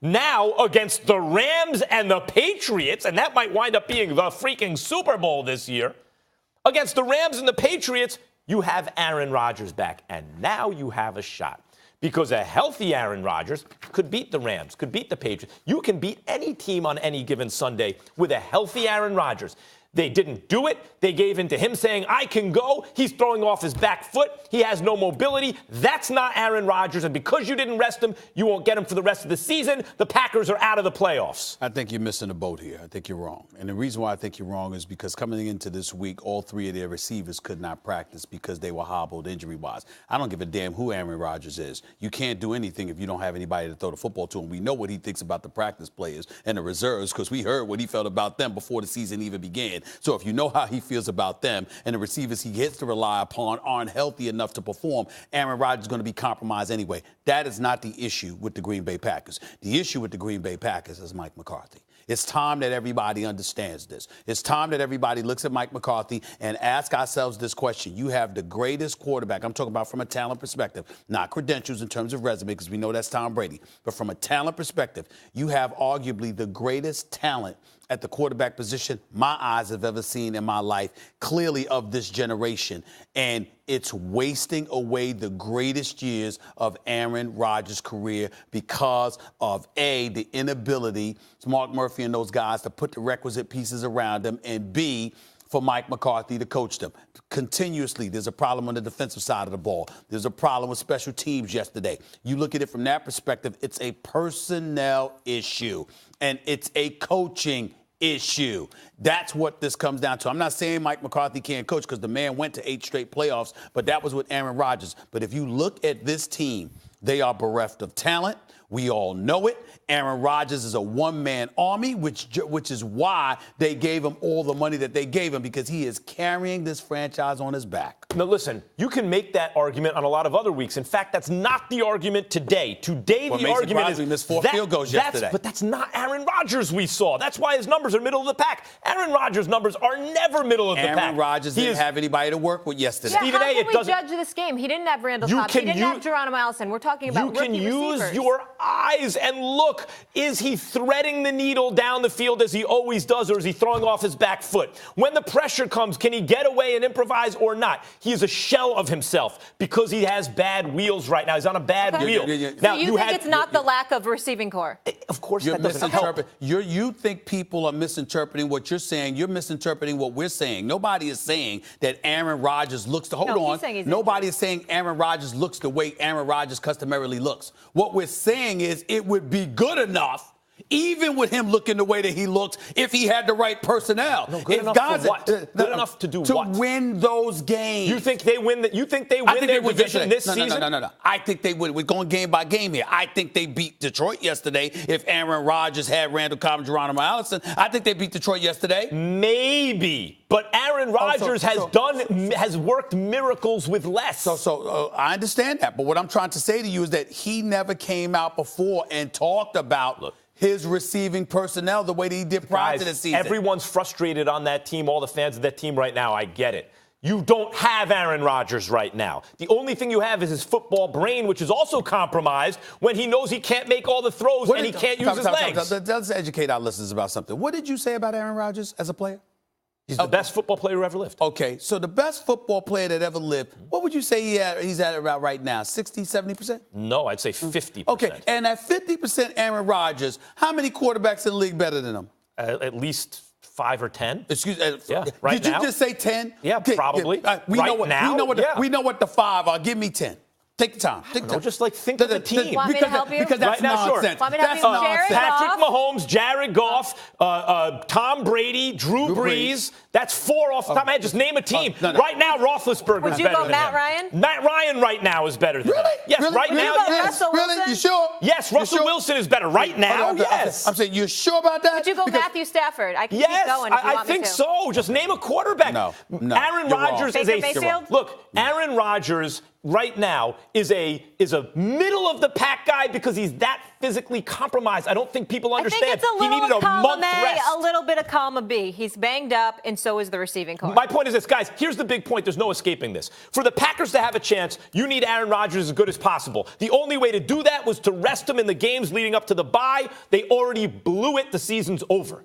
Now, against the Rams and the Patriots, and that might wind up being the freaking Super Bowl this year, against the Rams and the Patriots, you have Aaron Rodgers back. And now you have a shot. Because a healthy Aaron Rodgers could beat the Rams, could beat the Patriots. You can beat any team on any given Sunday with a healthy Aaron Rodgers. They didn't do it. They gave in to him saying, I can go. He's throwing off his back foot. He has no mobility. That's not Aaron Rodgers. And because you didn't rest him, you won't get him for the rest of the season. The Packers are out of the playoffs. I think you're missing the boat here. I think you're wrong. And the reason why I think you're wrong is because coming into this week, all three of their receivers could not practice because they were hobbled injury-wise. I don't give a damn who Aaron Rodgers is. You can't do anything if you don't have anybody to throw the football to. And we know what he thinks about the practice players and the reserves because we heard what he felt about them before the season even began. So if you know how he feels about them and the receivers he gets to rely upon aren't healthy enough to perform, Aaron Rodgers is going to be compromised anyway. That is not the issue with the Green Bay Packers. The issue with the Green Bay Packers is Mike McCarthy. It's time that everybody understands this. It's time that everybody looks at Mike McCarthy and ask ourselves this question. You have the greatest quarterback. I'm talking about from a talent perspective, not credentials in terms of resume, because we know that's Tom Brady. But from a talent perspective, you have arguably the greatest talent at the quarterback position my eyes have ever seen in my life, clearly of this generation. And it's wasting away the greatest years of Aaron Rodgers' career because of, A, the inability to Mark Murphy and those guys to put the requisite pieces around them, and B, for Mike McCarthy to coach them. Continuously, there's a problem on the defensive side of the ball. There's a problem with special teams yesterday. You look at it from that perspective, it's a personnel issue, and it's a coaching issue. That's what this comes down to. I'm not saying Mike McCarthy can't coach because the man went to 8 straight playoffs, but that was with Aaron Rodgers. But if you look at this team, they are bereft of talent. We all know it. Aaron Rodgers is a one-man army, which is why they gave him all the money that they gave him, because he is carrying this franchise on his back. Now, listen, you can make that argument on a lot of other weeks. In fact, that's not the argument today. Today, the argument is he missed 4 field goals yesterday. But that's not Aaron Rodgers we saw. That's why his numbers are middle of the pack. Aaron Rodgers' numbers are never middle of the pack. Aaron Rodgers didn't have anybody to work with yesterday. Yeah, how can we judge this game? He didn't have Randall Cobb. He didn't have Geronimo Allison. We're talking about rookie receivers. You can use your eyes and look. Is he threading the needle down the field as he always does, or is he throwing off his back foot? When the pressure comes, can he get away and improvise or not? He is a shell of himself because he has bad wheels right now. He's on a bad wheel. Now, so you think it's not the lack of receiving core? Of course, you're that doesn't help. You think people are misinterpreting what you're saying. You're misinterpreting what we're saying. Nobody is saying that Aaron Rodgers looks to Nobody is saying Aaron Rodgers looks the way Aaron Rodgers customarily looks. What we're saying is it would be good enough, even with him looking the way that he looks, if he had the right personnel. No, good enough for what? Good enough to do what? To win those games. You think they win? You think they win their division this season? No. I think they win. We're going game by game here. I think they beat Detroit yesterday. If Aaron Rodgers had Randall Cobb and Geronimo Allison, I think they beat Detroit yesterday. Maybe. But Aaron Rodgers has worked miracles with less. So I understand that. But what I'm trying to say to you is that he never came out before and talked about his receiving personnel the way that he did prior to the season. Everyone's frustrated on that team, all the fans of that team right now. I get it. You don't have Aaron Rodgers right now. The only thing you have is his football brain, which is also compromised when he knows he can't make all the throws and he can't use his legs. Let's educate our listeners about something. What did you say about Aaron Rodgers as a player? He's the best football player who ever lived. Okay, so the best football player that ever lived, what would you say he's at about right now, 60, 70%? No, I'd say 50%. Okay, and at 50% Aaron Rodgers, how many quarterbacks in the league better than him? At least 5 or 10. Excuse me. Yeah, right Did now. you just say 10? Yeah, probably. We know what the 5 are. Give me 10. Take the time. Just think of the team. Want me to help you? Because that's nonsense. Want me to help you? Jared Patrick Goff. Mahomes, Jared Goff, Tom Brady, Drew Brees. That's 4 off the top of my head. Just name a team. No. Right now, Roethlisberger is better than him. Would you go Matt Ryan? Matt Ryan right now is better than him. Yes, right now. Yes. Really? You sure? Yes, Russell Wilson is better right now. Yes. I'm saying, you're sure about that? Would you go Matthew Stafford? I can keep going if you want me to. I think so. Just name a quarterback. No. Aaron Rodgers is Mayfield? Look, Aaron Rodgers right now is a middle of the pack guy because he's that physically compromised. I don't think people understand. I think it's a little he needed a month column A, rest. a little bit of column B. He's banged up, and so is the receiving corps. My point is this, guys, here's the big point. There's no escaping this. For the Packers to have a chance, you need Aaron Rodgers as good as possible. The only way to do that was to rest him in the games leading up to the bye. They already blew it. The season's over.